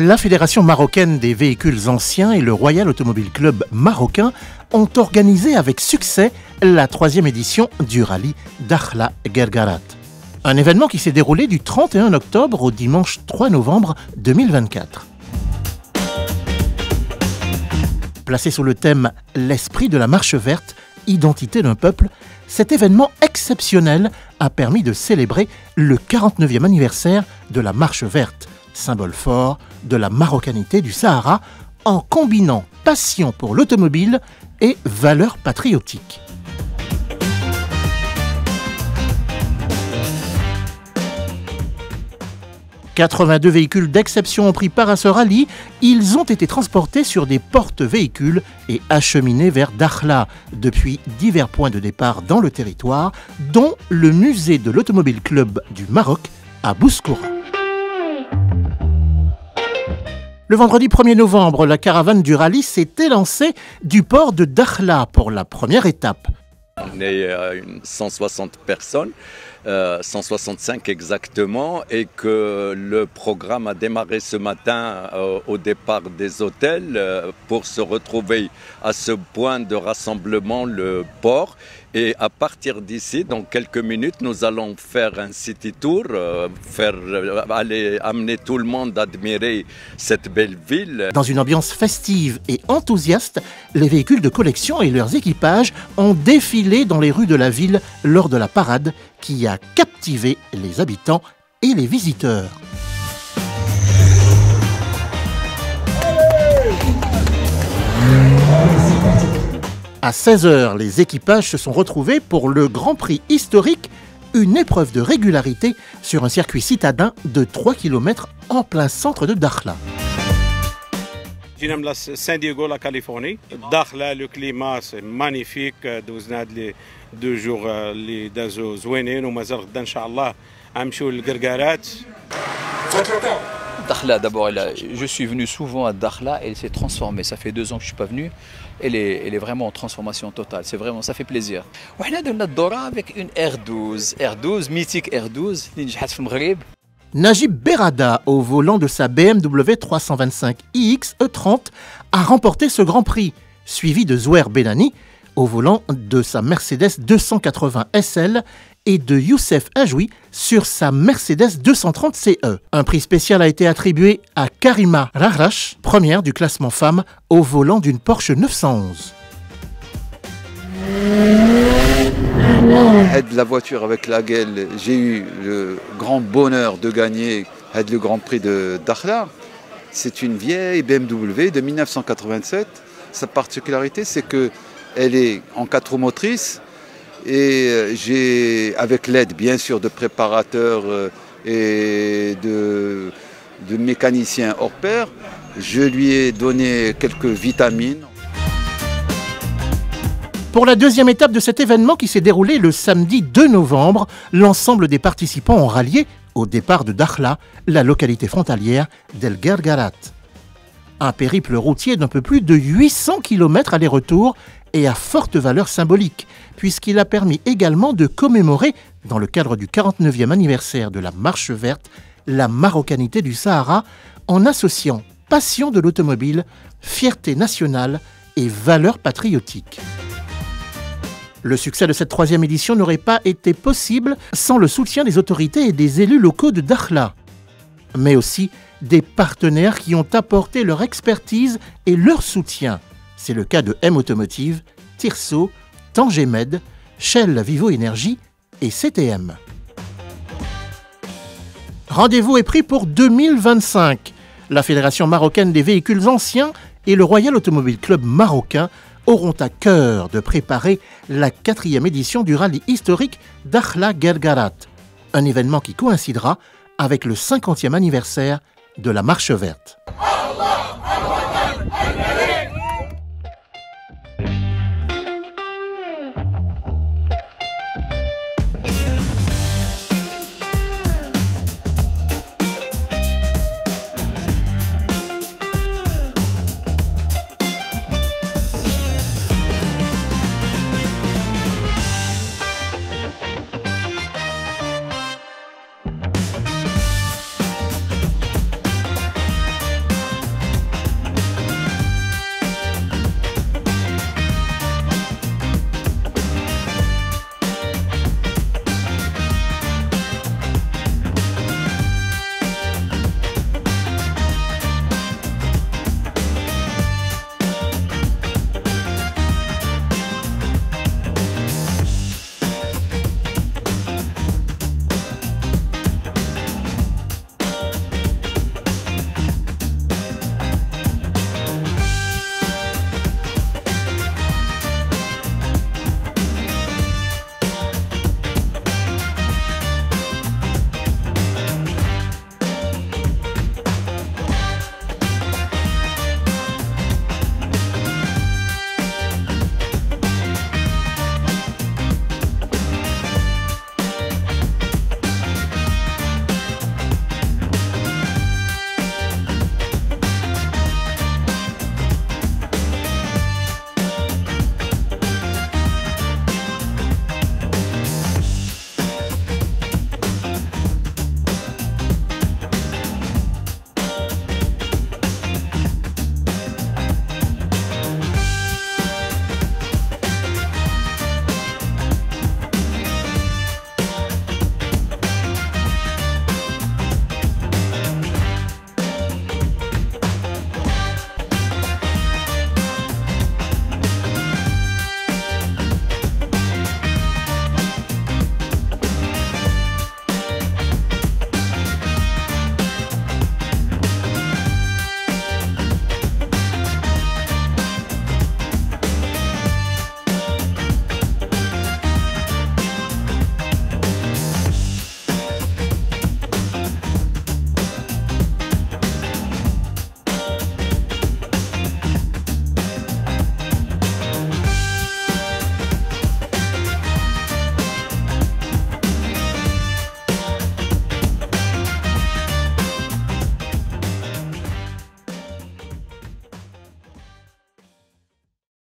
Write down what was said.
La Fédération marocaine des véhicules anciens et le Royal Automobile Club marocain ont organisé avec succès la 3e édition du rallye Dakhla Guerguerat. Un événement qui s'est déroulé du 31 octobre au dimanche 3 novembre 2024. Placé sous le thème « L'esprit de la marche verte, identité d'un peuple », cet événement exceptionnel a permis de célébrer le 49e anniversaire de la marche verte, symbole fort de la marocanité du Sahara, en combinant passion pour l'automobile et valeurs patriotiques. « 82 véhicules d'exception ont pris part à ce rallye. Ils ont été transportés sur des porte-véhicules et acheminés vers Dakhla, depuis divers points de départ dans le territoire, dont le musée de l'Automobile Club du Maroc à Bouskoura. Le vendredi 1er novembre, la caravane du rallye s'est élancée du port de Dakhla pour la première étape. On est 160 personnes, 165 exactement, et que le programme a démarré ce matin au départ des hôtels pour se retrouver à ce point de rassemblement, le port. Et à partir d'ici, dans quelques minutes, nous allons faire un city tour, amener tout le monde à admirer cette belle ville. Dans une ambiance festive et enthousiaste, les véhicules de collection et leurs équipages ont défilé dans les rues de la ville lors de la parade qui a captivé les habitants et les visiteurs. À 16h, les équipages se sont retrouvés pour le Grand Prix historique, une épreuve de régularité sur un circuit citadin de 3 km en plein centre de Dakhla. جينا من سان دييغو لا كاليفورني داخله لو كليما سي مانيفيك دوزنا هاد لي دو جور اللي دازو زوينين ومازال غدا ان شاء الله غنمشيو للكركارات. Dakhla, d'abord, je suis venu souvent à Dakhla et elle s'est transformée. Ça fait 2 ans que je ne suis pas venu. Elle est vraiment en transformation totale. C'est vraiment, ça fait plaisir. On a donné notre Dora avec une R12. R12, mythique R12, qui a été Maghreb. Najib Berrada, au volant de sa BMW 325 iX E30, a remporté ce Grand Prix, suivi de Zouer Benani, au volant de sa Mercedes 280 SL, et de Youssef Ajoui sur sa Mercedes 230 CE. Un prix spécial a été attribué à Karima Rahrash, première du classement femme, au volant d'une Porsche 911. La voiture avec laquelle j'ai eu le grand bonheur de gagner le Grand Prix de Dakhla, c'est une vieille BMW de 1987. Sa particularité, c'est qu'elle est en 4 roues motrices. Et j'ai, avec l'aide bien sûr de préparateurs et de mécaniciens hors pair, je lui ai donné quelques vitamines. Pour la 2e étape de cet événement qui s'est déroulé le samedi 2 novembre, l'ensemble des participants ont rallié, au départ de Dakhla, la localité frontalière d'El Guerguerat. Un périple routier d'un peu plus de 800 km aller-retour et à forte valeur symbolique, puisqu'il a permis également de commémorer, dans le cadre du 49e anniversaire de la Marche verte, la marocanité du Sahara, en associant passion de l'automobile, fierté nationale et valeurs patriotiques. Le succès de cette 3e édition n'aurait pas été possible sans le soutien des autorités et des élus locaux de Dakhla, mais aussi des partenaires qui ont apporté leur expertise et leur soutien. C'est le cas de M Automotive, Tirso, Tangemed, Shell Vivo Énergie et CTM. Rendez-vous est pris pour 2025. La Fédération marocaine des véhicules anciens et le Royal Automobile Club marocain auront à cœur de préparer la 4e édition du rallye historique Dakhla Guerguerat, un événement qui coïncidera avec le 50e anniversaire de la Marche verte.